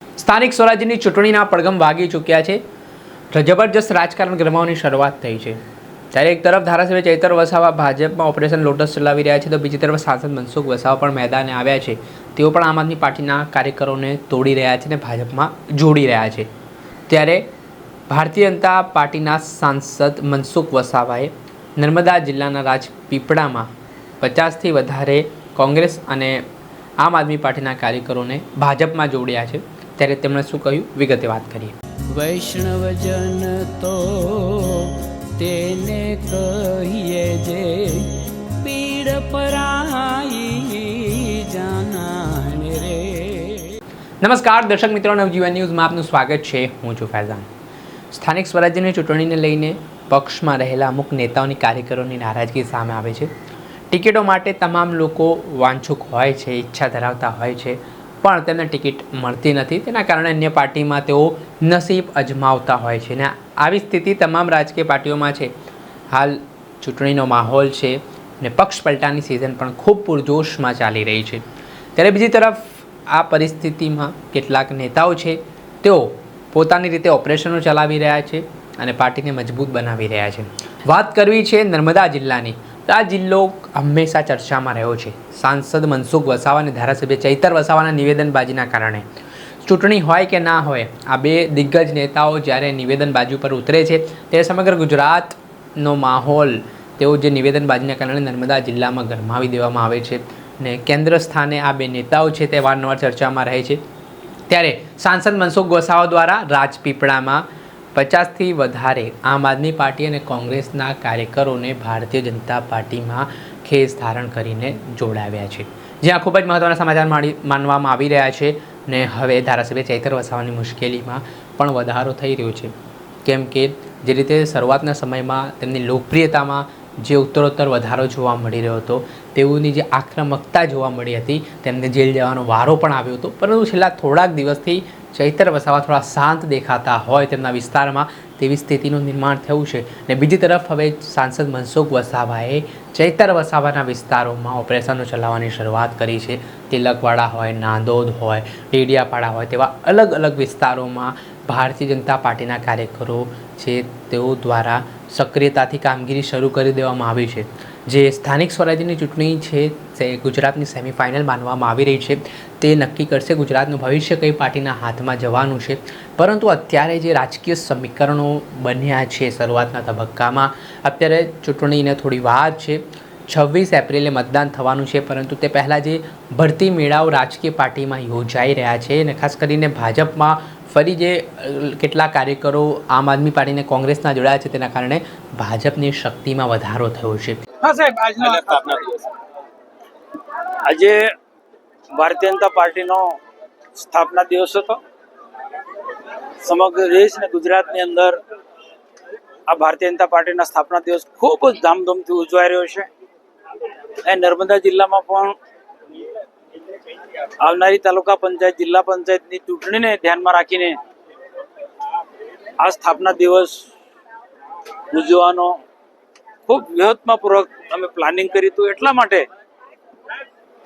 સ્થાનિક સ્વરાજ્યની ચૂંટણીના પડઘમ વાગી ચૂક્યા છે. જબરજસ્ત રાજકારણ ગરમાવાની શરૂઆત થઈ છે. ત્યારે એક તરફ ધારાસભ્ય ચૈતર વસાવા ભાજપમાં ઓપરેશન લોટસ ચલાવી રહ્યા છે, તો બીજી તરફ સાંસદ મનસુખ વસાવા પણ મેદાને આવ્યા છે. તેઓ પણ આમ આદમી પાર્ટીના કાર્યકરોને તોડી રહ્યા છે અને ભાજપમાં જોડી રહ્યા છે. ત્યારે ભારતીય જનતા પાર્ટીના સાંસદ મનસુખ વસાવાએ નર્મદા જિલ્લાના રાજપીપળામાં 50થી વધારે કોંગ્રેસ અને આમ આદમી પાર્ટીના કાર્યકરોને ભાજપમાં જોડ્યા છે. ત્યારે તેમણે શું કહ્યું, વિગતે વાત કરીએ. વૈષ્ણવજન તો તેને કહીએ જે પીડ પરાઈ જાનાને રે. નમસ્કાર દર્શક મિત્રો, નવજીવન ન્યૂઝમાં આપનું સ્વાગત છે. હું છું ફૈઝાન. સ્થાનિક સ્વરાજ્યની ચૂંટણીને લઈને પક્ષમાં રહેલા અમુક નેતાઓની કાર્યકરોની નારાજગી સામે આવે છે. ટિકિટો માટે તમામ લોકો વાંછુક હોય છે, ઈચ્છા ધરાવતા હોય છે, પણ તેમને ટિકિટ મળતી નથી. તેના કારણે અન્ય પાર્ટીમાં તેઓ નસીબ અજમાવતા હોય છે ને આવી સ્થિતિ તમામ રાજકીય પાર્ટીઓમાં છે. હાલ ચૂંટણીનો માહોલ છે ને પક્ષ પલટાની સિઝન પણ ખૂબ પૂરજોશમાં ચાલી રહી છે. ત્યારે બીજી તરફ આ પરિસ્થિતિમાં કેટલાક નેતાઓ છે તેઓ પોતાની રીતે ઓપરેશનો ચલાવી રહ્યા છે અને પાર્ટીને મજબૂત બનાવી રહ્યા છે. વાત કરવી છે નર્મદા જિલ્લાની. આ જિલ્લો હંમેશા ચર્ચામાં રહ્યો છે. સાંસદ મનસુખ વસાવા અને ધારાસભ્ય ચૈતર વસાવાના નિવેદનબાજીના કારણે. ચૂંટણી હોય કે ના હોય, આ બે દિગ્ગજ નેતાઓ જ્યારે નિવેદનબાજી પર ઉતરે છે ત્યારે સમગ્ર ગુજરાતનો માહોલ તેઓ જે નિવેદનબાજીના કારણે નર્મદા જિલ્લામાં ગરમાવી દેવામાં આવે છે ને કેન્દ્ર સ્થાને આ બે નેતાઓ છે તે વારંવાર ચર્ચામાં રહે છે. ત્યારે સાંસદ મનસુખ વસાવા દ્વારા રાજપીપળામાં 50થી વધારે આમ આદમી પાર્ટી અને કોંગ્રેસના કાર્યકરોને ભારતીય જનતા પાર્ટીમાં ખેસ ધારણ કરીને જોડાવ્યા છે. જ્યાં ખૂબ જ મહત્ત્વના સમાચાર માનવામાં આવી રહ્યા છે ને હવે ધારાસભ્ય ચૈતર વસાવાની મુશ્કેલીમાં પણ વધારો થઈ રહ્યો છે. કેમ કે જે રીતે શરૂઆતના સમયમાં તેમની લોકપ્રિયતામાં જે ઉત્તરોત્તર વધારો જોવા મળી રહ્યો હતો, તેઓની જે આક્રમકતા જોવા મળી હતી, તેમને જેલ જવાનો વારો પણ આવ્યો હતો. પરંતુ છેલ્લા થોડાક દિવસથી ચૈતર વસાવા થોડા શાંત દેખાતા હોય તેમના વિસ્તારમાં, તેવી સ્થિતિનું નિર્માણ થયું છે. ને બીજી તરફ હવે સાંસદ મનસુખ વસાવાએ ચૈતર વસાવાના વિસ્તારોમાં ઓપરેશનો ચલાવવાની શરૂઆત કરી છે. તિલકવાડા હોય, નાંદોદ હોય, ડેડિયાપાડા હોય, તેવા અલગ અલગ વિસ્તારોમાં ભારતીય જનતા પાર્ટીના કાર્યકરો છે તેઓ દ્વારા સક્રિયતાથી કામગીરી શરૂ કરી દેવામાં આવી છે. જે સ્થાનિક સ્વરાજ્યની ચૂંટણી છે તે ગુજરાતની સેમિફાઇનલ માનવામાં આવી રહી છે. તે નક્કી કરશે ગુજરાતનું ભવિષ્ય કઈ પાર્ટીના હાથમાં જવાનું છે. પરંતુ અત્યારે જે રાજકીય સમીકરણો બન્યા છે શરૂઆતના તબક્કામાં, અત્યારે ચૂંટણીને થોડી વાર છે. 26 એપ્રિલે મતદાન થવાનું છે, પરંતુ તે પહેલાં જે ભરતી મેળાઓ રાજકીય પાર્ટીમાં યોજાઈ રહ્યા છે અને ખાસ કરીને ભાજપમાં ફરી જે કેટલાક કાર્યકરો આમ આદમી પાર્ટીને કોંગ્રેસના જોડાયા છે, તેના કારણે ભાજપની શક્તિમાં વધારો થયો છે. આજે ભારતીય જનતા પાર્ટીનો સ્થાપના દિવસ હતો. સમગ્ર દેશ અને ગુજરાતની અંદર આ ભારતીય જનતા પાર્ટીના સ્થાપના દિવસ ખૂબ જ ધામધૂમથી ઉજવાઈ રહ્યો છે. એ નર્મદા જિલ્લામાં પણ આવનારી તાલુકા પંચાયત, જિલ્લા પંચાયતની ચૂંટણીને ધ્યાનમાં રાખીને આ સ્થાપના દિવસ ઉજવવાનો ખૂબ વ્યૂહાત્મકપૂર્વક અમે પ્લાનિંગ કર્યું હતું. એટલા માટે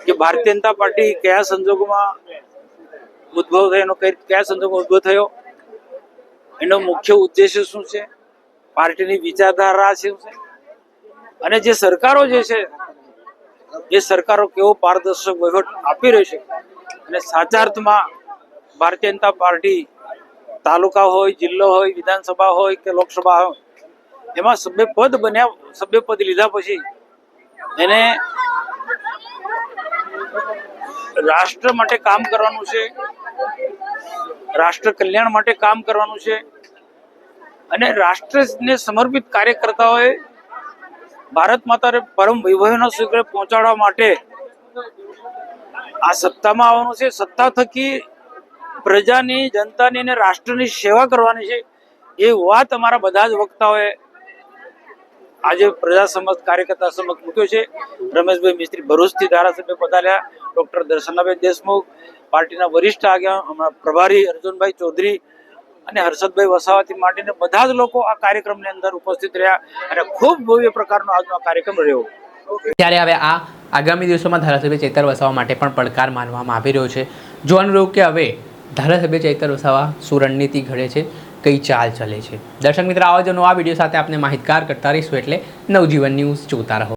કે ભારતીય જનતા પાર્ટી કયા સંજોગોમાં ઉદ્ભવ થયો, કયા સંજોગોમાં ઉદ્ભવ થયો, એનો મુખ્ય ઉદ્દેશ્ય શું છે, પાર્ટીની વિચારધારા શું છે, અને જે સરકારો જે છે એ સરકારો કેવો પારદર્શક વહીવટ આપી રહી છે. અને સાચા અર્થમાં ભારતીય જનતા પાર્ટી તાલુકા હોય, જિલ્લો હોય, વિધાનસભા હોય કે લોકસભા હોય, એમાં સભ્યપદ લીધા પછી એને રાષ્ટ્ર માટે કામ કરવાનું છે, રાષ્ટ્ર કલ્યાણ માટે કામ કરવાનું છે. અને રાષ્ટ્રને સમર્પિત કાર્યકર્તાઓએ ભારત માતાને પરમ વૈભવના શિખરે પહોંચાડવા માટે આ સત્તામાં આવવાનું છે. સત્તા થકી પ્રજાની, જનતાની અને રાષ્ટ્રની સેવા કરવાની છે. એ વાત અમારા બધા જ વક્તાઓએ આજે પ્રજા સમક્ષ, કાર્યકર્તા સમક્ષ મૂક્યો છે. રમેશભાઈ મિસ્ત્રી ભરૂચથી ધારાસભ્ય પધાર્યા, ડોક્ટર દર્શનાબેન દેશમુખ, પાર્ટીના વરિષ્ઠ આગેવાન પ્રભારી અર્જુનભાઈ ચૌધરી અને હર્ષદભાઈ વસાવાથી માંડીને બધા જ લોકો આ કાર્યક્રમની અંદર ઉપસ્થિત રહ્યા અને ખૂબ ભવ્ય પ્રકારનો આજનો આ કાર્યક્રમ રહ્યો. ત્યારે હવે આ આગામી દિવસોમાં ધારાસભ્ય ચૈતર વસાવા માટે પણ પડકાર માનવામાં આવી રહ્યો છે. જોવાનું રહ્યું કે હવે ધારાસભ્ય ચૈતર વસાવા શું રણનીતિ ઘડે છે, કઈ ચાલ ચલે છે? દર્શક મિત્રો, આવા જ નવા વિડીયો સાથે આપને માહિતગાર કરતા રહીશું, એટલે નવજીવન ન્યૂઝ જોતા રહો.